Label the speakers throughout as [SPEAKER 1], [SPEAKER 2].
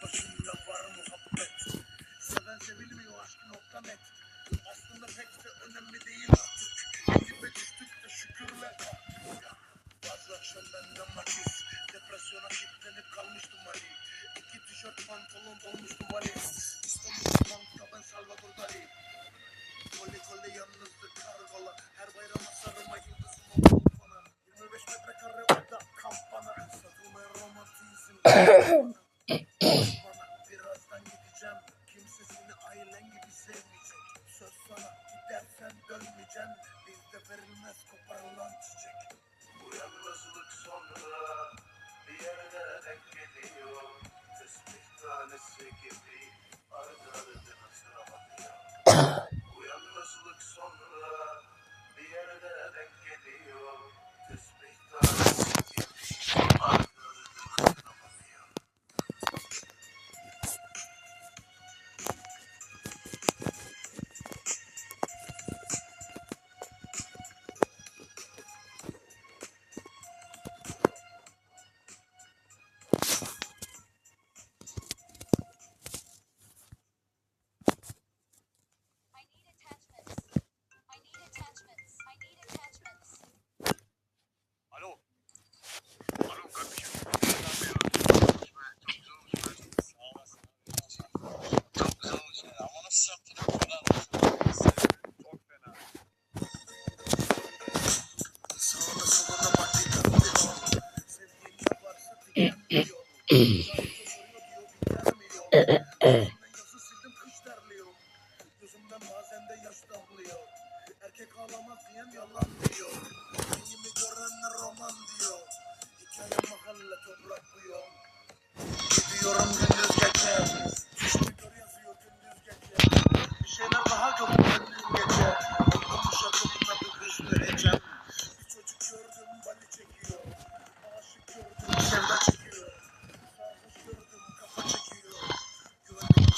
[SPEAKER 1] başında var muhabbet. Seven sevilmiyor aşk.net. Aslında pek de önemli değil artık. Dibe düştük de şükürler. Bazı akşam benden makiz. Depresyona kilitlenip kalmıştım hani. 2 tişört pantolon dolmuştum hani. İstanbul bankta ben Salvador Dali. Kole kole yalnızlık kargola. Her bayram sarıma yıldızıma balkona. 25 metrekare oda kampana. Satılmaya romantizm. Bana birazdan gideceğim. Kimse seni ailen gibi sevmeyecek. Söz sana gidersen dönmeyeceksin. Bizde verilmez koparılan çiçek. Bu yalnızlık sonra bir yerde denk geliyor. Tesbih tanesi gibi ardı ardına sıralanıyor. Bu yalnızlık sonra bir yerde denk geliyor. Tesbih tanesi gibi ardı ardına sıralanıyor.
[SPEAKER 2] Alo. Alo kardeşim. Çok güzel olmuş be. Sağ olasın. Çok güzel olmuş yani. Ama nasıl sattın? Fena olmuş. Çok fena.
[SPEAKER 1] Sağına soluna bak dikkatli ol. Sevgin varsa dikenli yol. Sadece soruyor diyor biter mi yol. Gözümden yazı sildim kış terliyor. Gözümden bazen de yaş damlıyor. Erkek ağlamaz diyen yalan diyor. Rengimi görenler roman diyor. Hikaye mahalle toprak bu yol. Gidiyorum gündüz gece. Düşmüyor yazıyor gündüz gece. Bir şeyler daha gördüm gece. Olmuş aklımda bir hüznü ecem. Bir çocuk gördüm bali çekiyor. Aşık gördüm sevda çekiyor. Sarhoş gördüm kafa çekiyor. Güvenlik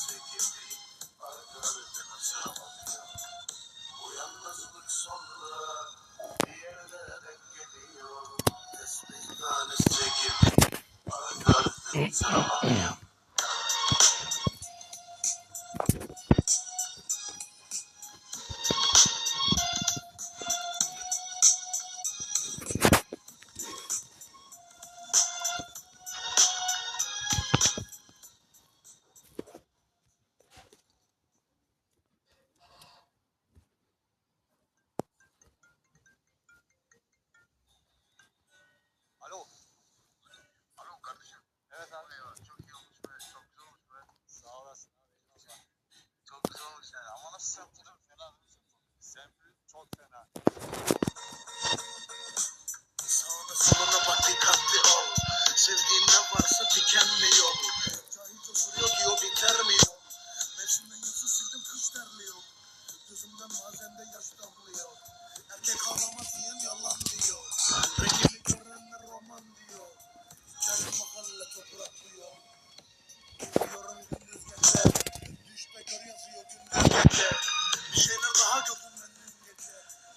[SPEAKER 1] tanesi gibi arkalarına sıramıyor. Bu yalnızlık sonra bir yerde denk geliyor. Tesbih tanesi gibi arkalarına sıramıyor.
[SPEAKER 2] Alo. Alo kardeşim. Evet abi. Eyvallah. Çok iyi olmuş be. Çok güzel olmuş be. Sağ olasın abi. Eyvallah. Çok güzel olmuş yani. Ama nasıl sample'ım? Fena değil mi? Sample çok fena.
[SPEAKER 1] Sağına soluna bak dikkatli ol. Sevdiğin ne varsa dikenmiyor. Cahilce soruyor diyor biter mi yol? Mevsimden yazı sildim kış terliyor. Gözümden bazen de yaş damlıyor. Erkek ağlamaz diyen yalan diyor. Rengini görenler roman diyor. Hikaye mahalle toprak diyor. Gidiyorum gündüz gece. Düşte gör yazıyor gündüz gece. Bir şeyler daha gördüm ben dün gece.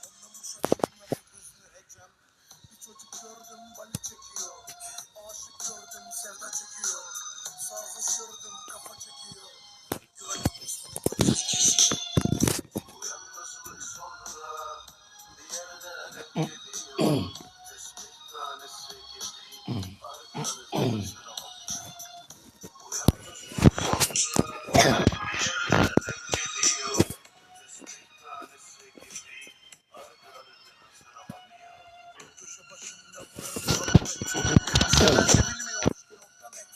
[SPEAKER 1] Ondan bu şarkımın adı hüznü ecem. Bir çocuk gördüm bali çekiyor. Aşık gördüm sevda çekiyor. Sarhoş gördüm kafa çekiyor. Güvenlik dostum ateş kesiyor. Bu yalnızlık sonra bir yerde denk geliyor. Tesbih tanesi gibi arkalarına sıramıyor. Bu yalnızlık sonra bir yerde denk geliyor. Tesbih tanesi gibi arkalarına sıramıyor. Köşe başında var seven sevilmiyor nokta net.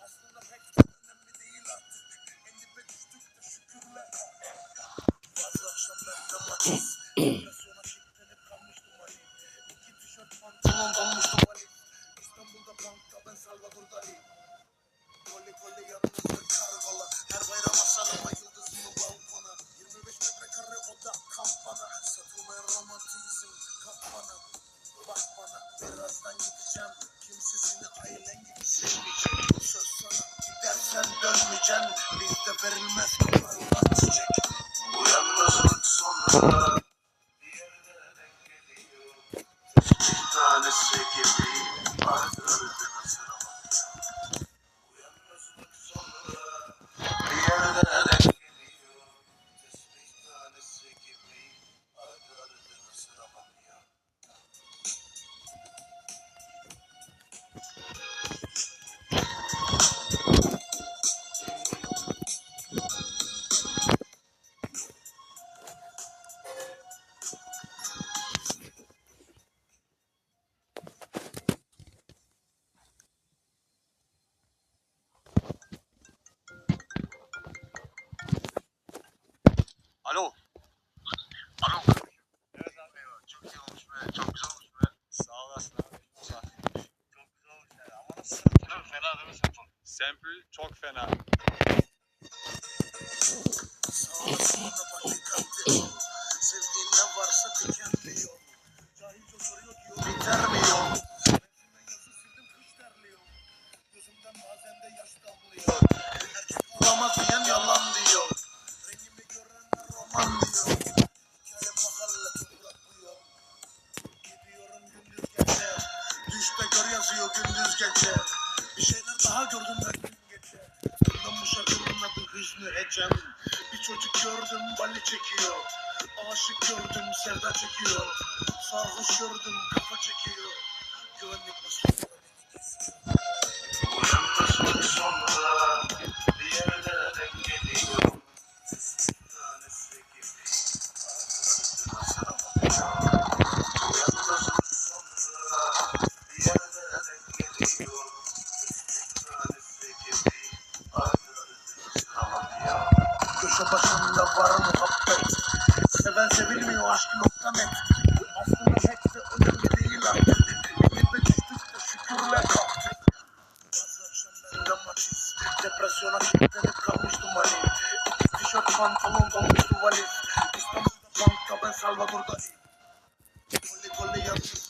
[SPEAKER 1] Aslında pek de önemli değil artık. En dibe düştük de şükürler. Bazı akşam bende matiz. Depresyona kilitlenip kalmıştım Ali. İki tişört pantolon donmuştum Ali. İstanbul'da bankta ben Salvador Dali. Koli koli yalnızlık kargola. Her bayram asarıma yıldızımı balkona. 25 metrekare oda kampana. Satılmayan romantizm kafana. Bak bana birazdan gideceğim. Kimsesini ailen gibi sevmeyecek. Söz sana gidersen dönmeyeceksin. Bizde verilmez koparılan çiçek. Bu yalnızlık sonra bir yerde denk geliyor. Tesbih tanesi gibi arkalarına sıramıyor. Bu yalnızlık sonra bir yerde denk geliyor. Tesbih tanesi gibi arkalarına sıramıyor.
[SPEAKER 2] Alo. Alo kardeşim. Evet abi. Eyvallah. Çok iyi olmuş be. Çok güzel olmuş be. Sağ olasın abi. Eyvallah. Çok güzel olmuş yani. Ama nasıl sample'ım? Fena değil mi sample? Sample çok fena.
[SPEAKER 1] Sağına soluna bak dikkatli ol. Sevdiğin ne varsa dikenliyor. Cahilce soruyor diyor biter mi yol? Mevsimden yazı sildim kış terliyor. Gözümden bazen de yaş damlıyor. Erkek olamaz diyen yalan diyor. Rengimi görenler roman diyor. Hikaye mahalle toprak diyor. Gidiyorum gündüz gece. Düşte gör yazıyor gündüz gece. Bir şeyler daha gördüm ben dün gece. Ondan bu şarkının adı hüznü ecem. Bir çocuk gördüm bali çekiyor. Aşık gördüm sevda çekiyor. Sarhoş gördüm kafa çekiyor. Güvenlik dostum beni kesiyor. Bu yalnızlık sonra bir yerde denk geliyor. Tesbih tanesi gibi arkalarına sıramıyor. Bu yalnızlık sonra bir yerde denk geliyor. Tesbih tanesi gibi arkalarına sıramıyor. Köşe başında var muhabbet. Seven sevilmiyor aşkı nokta net. Aslında pek de önemli değil artık. Dibe düştük de şükürler kalktık. Bazı akşam bende matiz. Depresyona kilitlenip kalmıştım Ali. İki tişört pantolon donmuştu valiz. İstanbul'da bankta ben Salvador Dali. Koli koli yalnız